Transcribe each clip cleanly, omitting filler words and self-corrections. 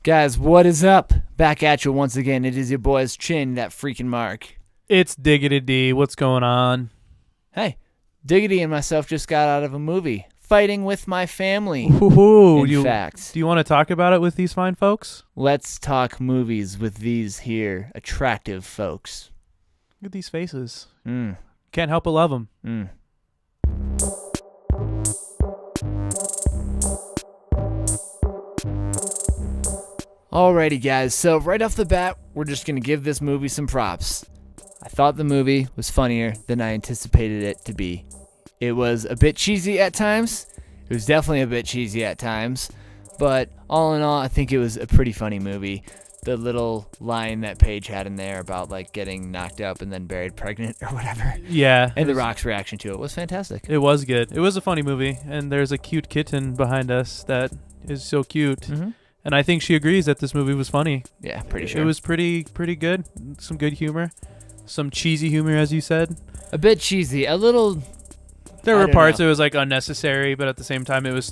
Guys, what is up? Back at you once again. It is your boys Chin, that freaking Mark. It's Diggity D. What's going on? Hey, Diggity and myself just got out of a movie. Fighting with my family. Ooh, in fact. Do you want to talk about it with these fine folks? Let's talk movies with these here attractive folks. Look at these faces. Can't help but love them. Alrighty, guys. So right off the bat, we're just going to give this movie some props. I thought the movie was funnier than I anticipated it to be. It was a bit cheesy at times. It was definitely a bit cheesy at times. But all in all, I think it was a pretty funny movie. The little line that Paige had in there about like getting knocked up and then buried pregnant or whatever. Yeah. And The Rock's reaction to it was fantastic. It was good. It was a funny movie. And there's a cute kitten behind us that is so cute. Mm-hmm. And I think she agrees that this movie was funny. Yeah, pretty sure. It was pretty good. Some good humor. Some cheesy humor, as you said. A bit cheesy. A little... There were parts it was like unnecessary, but at the same time it was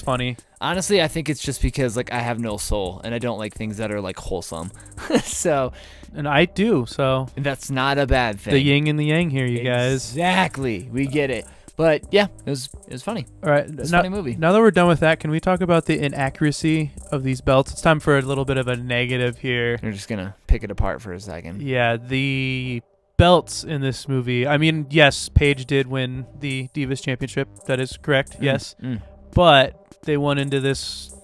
funny. Honestly, I think it's just because like I have no soul and I don't like things that are like wholesome. So, and I do, so that's not a bad thing. The yin and the yang here, you guys. Exactly. We get it. But yeah, it was funny. All right. It's a funny movie. Now that we're done with that, can we talk about the inaccuracy of these belts? It's time for a little bit of a negative here. We're just going to pick it apart for a second. Yeah, the belts in this movie. I mean, yes, Paige did win the Divas Championship. That is correct. Yes. But they went into this,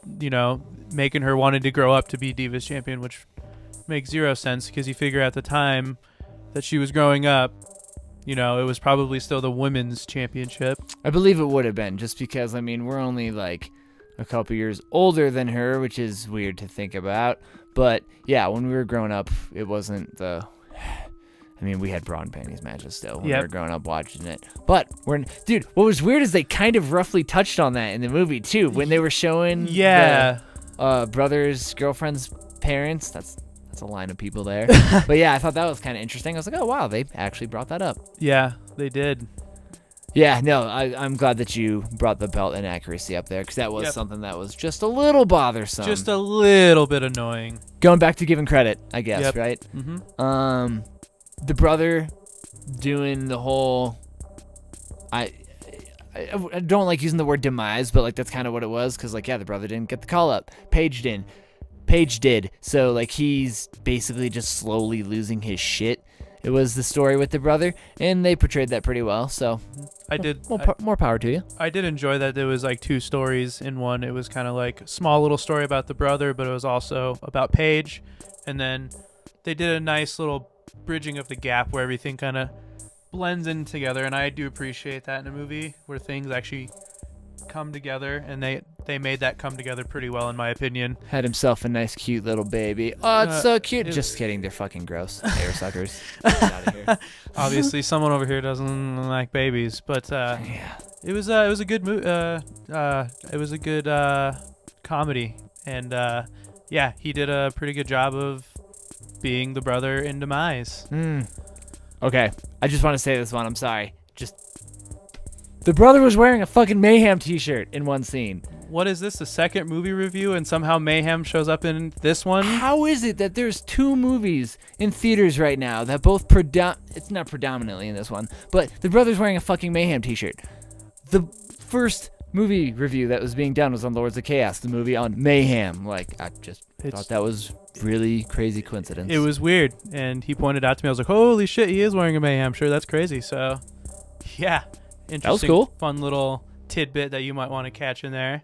making her wanting to grow up to be Divas Champion, which makes zero sense because you figure at the time that she was growing up, it was probably still the women's championship. I believe it would have been just because, we're only like a couple years older than her, which is weird to think about. But yeah, when we were growing up, it wasn't the... we had bra and panties matches still when we were growing up watching it. But, dude, what was weird is they kind of roughly touched on that in the movie, too. When they were showing the brother's girlfriend's parents. That's a line of people there. But yeah, I thought that was kind of interesting. I was like, oh, wow, they actually brought that up. Yeah, they did. Yeah, no, I'm glad that you brought the belt inaccuracy up there because that was something that was just a little bothersome. Just a little bit annoying. Going back to giving credit, I guess, right? Mm-hmm. The brother doing the whole... I don't like using the word demise, but like that's kind of what it was because the brother didn't get the call up. Paige did. So like he's basically just slowly losing his shit. It was the story with the brother, and they portrayed that pretty well. So more power to you. I did enjoy that there was like two stories in one. It was kind of like a small little story about the brother, but it was also about Paige, and then they did a nice little bridging of the gap where everything kind of blends in together, and I do appreciate that in a movie where things actually come together, and they made that come together pretty well in my opinion. Had himself a nice cute little baby. Oh, it's so cute. Just kidding, they're fucking gross. Hair suckers. Get out of here. Obviously someone over here doesn't like babies, but it was a good it was a good comedy, and he did a pretty good job of being the brother in Demise. Okay, I just want to say this one. I'm sorry. The brother was wearing a fucking Mayhem t-shirt in one scene. What is this, the second movie review, and somehow Mayhem shows up in this one? How is it that there's two movies in theaters right now that both it's not predominantly in this one, but the brother's wearing a fucking Mayhem t-shirt? The first movie review that was being done was on Lords of Chaos, the movie on Mayhem. I just thought that was really crazy coincidence. It was weird, and he pointed out to me. I was like, holy shit, he is wearing a Mayhem shirt. That's crazy. So, yeah. Interesting, that was cool. Fun little tidbit that you might want to catch in there.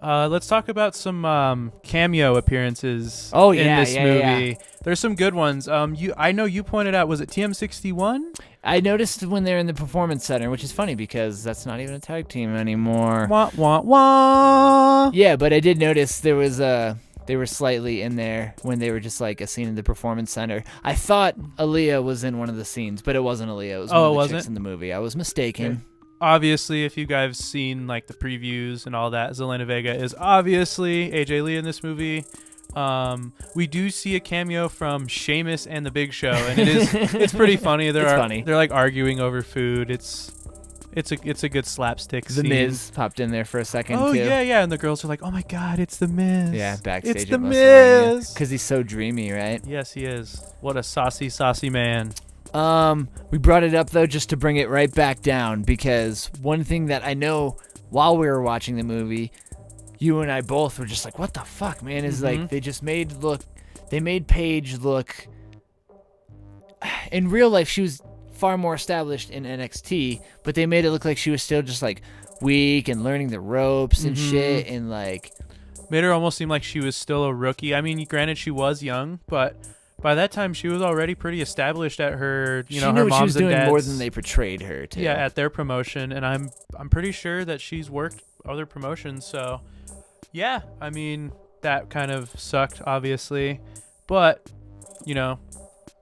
Let's talk about some cameo appearances in this movie. Yeah. There's some good ones. I know you pointed out, was it TM61? I noticed when they're in the performance center, which is funny because that's not even a tag team anymore. Wah, wah, wah. Yeah, but I did notice there was they were slightly in there when they were just like a scene in the performance center. I thought Aaliyah was in one of the scenes, but it wasn't Aaliyah. It was one of the chicks in the movie. I was mistaken. Okay. Obviously, if you guys seen like the previews and all that, Zelena Vega is obviously AJ Lee in this movie. We do see a cameo from Sheamus and The Big Show, and it's pretty funny. They're like arguing over food. It's It's a good slapstick The scene. Miz popped in there for a second Oh too. yeah, and the girls are like, "Oh my God, it's the Miz." Yeah, backstage. It's the Miz. Because he's so dreamy, right? Yes, he is. What a saucy man. We brought it up though just to bring it right back down, because one thing that I know while we were watching the movie, you and I both were just like, "What the fuck, man?" Is like they made Paige look. In real life, she was far more established in NXT, but they made it look like she was still just like weak and learning the ropes and shit, and like made her almost seem like she was still a rookie. I mean, granted, she was young, but by that time she was already pretty established at her, she her knew what mom's she was doing and dad's, more than they portrayed her to. Yeah, at their promotion, and I'm pretty sure that she's worked other promotions. So, yeah, I mean that kind of sucked, obviously, but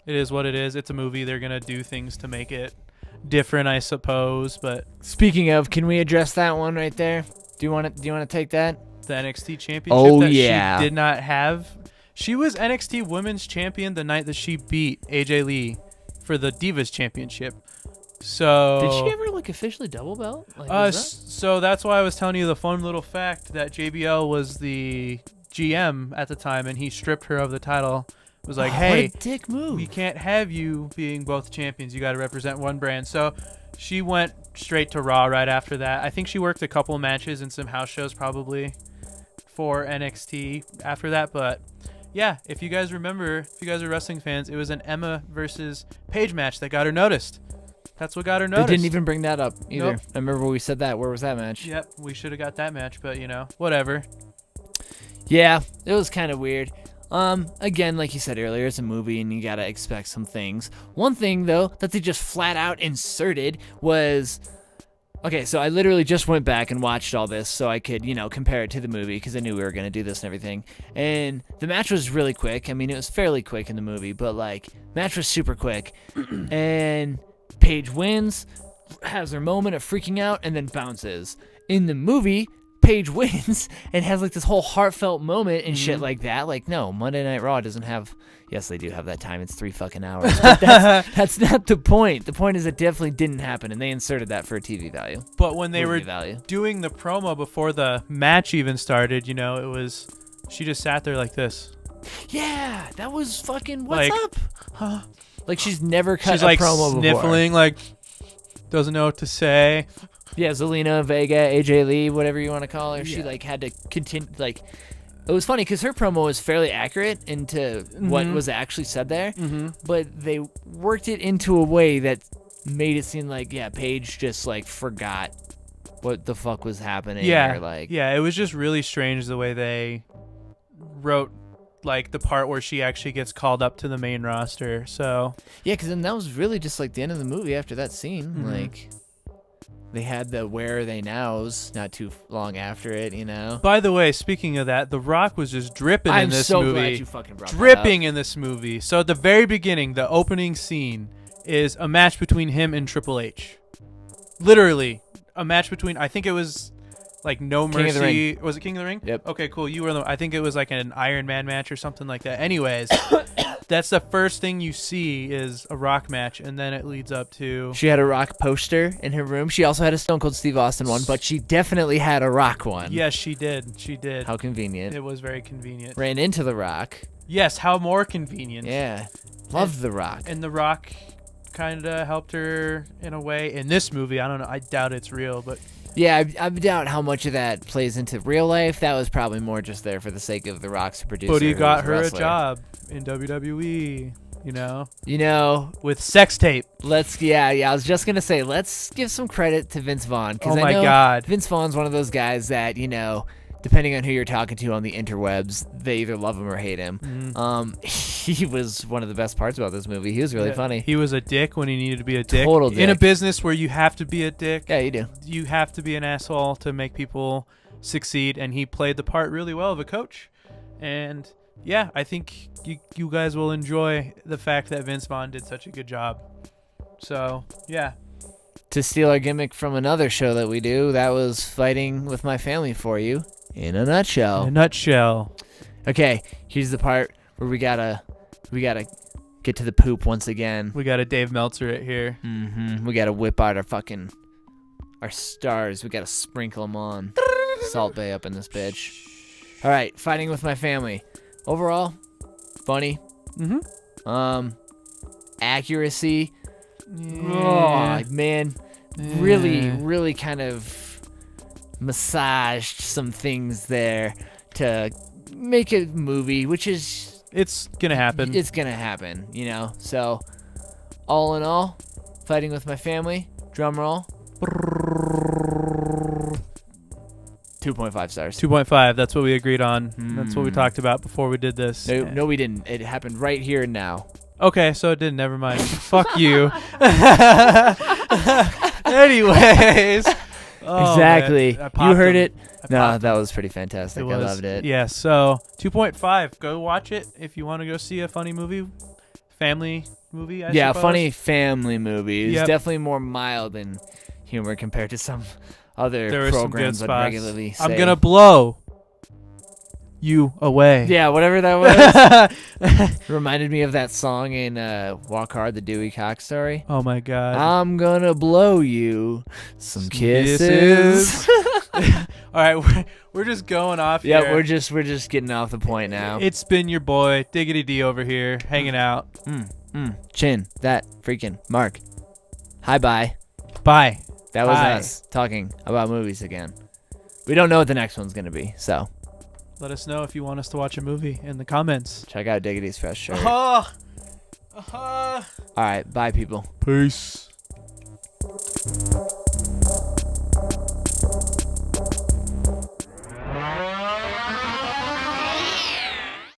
it is what it is. It's a movie. They're gonna do things to make it different, I suppose. But speaking of, can we address that one right there? Do you want to take that? The NXT championship yeah. She did not have. She was NXT Women's Champion the night that she beat AJ Lee for the Divas Championship. So did she ever officially double belt? So that's why I was telling you the fun little fact that JBL was the GM at the time, and he stripped her of the title. It was like, hey, what a dick move. We can't have you being both champions. You got to represent one brand. So she went straight to Raw right after that. I think she worked a couple matches and some house shows probably for NXT after that. But yeah, if you guys remember, if you guys are wrestling fans, it was an Emma versus Paige match that got her noticed. That's what got her noticed. They didn't even bring that up either. Nope. I remember when we said that. Where was that match? Yep, we should have got that match, but whatever. Yeah, it was kind of weird. Again, like you said earlier, it's a movie and you gotta expect some things. One thing, though, that they just flat out inserted was... Okay, so I literally just went back and watched all this so I could, compare it to the movie, because I knew we were going to do this and everything. And the match was really quick. I mean, it was fairly quick in the movie, but, match was super quick. And Paige wins, has her moment of freaking out, and then bounces. In the movie... Paige wins and has this whole heartfelt moment and shit like that. No, Monday Night Raw doesn't have. Yes, they do have that time. It's 3 fucking hours. But that's not the point. The point is it definitely didn't happen, and they inserted that for TV value. But when they were doing the promo before the match even started, it was she just sat there like this. Yeah, that was fucking what's up? Huh? She's never cut she's a promo sniffling, before. Doesn't know what to say. Yeah, Zelina Vega, AJ Lee, whatever you want to call her. She had to continue. It was funny because her promo was fairly accurate into what was actually said there, but they worked it into a way that made it seem like Paige just forgot what the fuck was happening. Yeah, it was just really strange the way they wrote the part where she actually gets called up to the main roster. So yeah, because then that was really just the end of the movie after that scene. They had the Where Are They Nows not too long after it, By the way, speaking of that, The Rock was just dripping in this movie. I'm so glad you fucking brought dripping that up. In this movie. So at the very beginning, the opening scene is a match between him and Triple H. Literally, a match between, I think it was No Mercy. King of the Ring. Was it King of the Ring? Yep. Okay, cool. You were I think it was an Iron Man match or something like that. Anyways, that's the first thing you see is a Rock match, and then it leads up to... She had a Rock poster in her room. She also had a Stone Cold Steve Austin one, but she definitely had a Rock one. Yes, she did. She did. How convenient. It was very convenient. Ran into the Rock. Yes, how more convenient. Yeah. Loved the Rock. And the Rock kind of helped her in a way. In this movie, I don't know. I doubt it's real, but... Yeah, I doubt how much of that plays into real life. That was probably more just there for the sake of the Rock's producer. But he got her a job in WWE, with sex tape. I was just gonna say, let's give some credit to Vince Vaughn, because I know God, Vince Vaughn's one of those guys that depending on who you're talking to on the interwebs, they either love him or hate him. He was one of the best parts about this movie. He was really funny. He was a dick when he needed to be a dick. Total dick. In a business where you have to be a dick. Yeah, you do. You have to be an asshole to make people succeed, and he played the part really well of a coach. And yeah, I think you guys will enjoy the fact that Vince Vaughn did such a good job. So, yeah. To steal our gimmick from another show that we do, that was Fighting With My Family for You. In a nutshell. In a nutshell. Okay, here's the part where we gotta get to the poop once again. We gotta Dave Meltzer it here. We gotta whip out our stars. We gotta sprinkle them on. Salt Bay up in this bitch. All right, Fighting with My Family. Overall, funny. Accuracy. Yeah. Oh man, really kind of massaged some things there to make a movie, which is It's gonna happen. It's gonna happen, you know. So, all in all, Fighting with My Family. Drum roll. 2.5 stars. 2.5. That's what we agreed on. That's what we talked about before we did this. No, we didn't. It happened right here and now. Okay, so it didn't. Never mind. Fuck you. Anyways. Oh, Exactly. man. You heard him. it. No, that was pretty fantastic. I was. loved it. Yeah, so 2.5. Go watch it if you want to go see a funny movie. Family movie, I suppose. Funny family movie. It's Yep. definitely more mild in humor compared to some other There were some good programs would spots. regularly say. I'm gonna blow you away. Yeah, whatever that was. Reminded me of that song in Walk Hard, the Dewey Cox story. Oh my god. I'm gonna blow you some kisses. All right, we're just going off Yeah, here. we're just getting off the point now. It's been your boy Diggity D over here hanging out. Chin, that freaking Mark. Hi, bye. Bye. That was Hi. us talking about movies again. We don't know what the next one's gonna be, so Let us know if you want us to watch a movie in the comments. check out Diggity's fresh shirt. All All right, bye, people. Peace.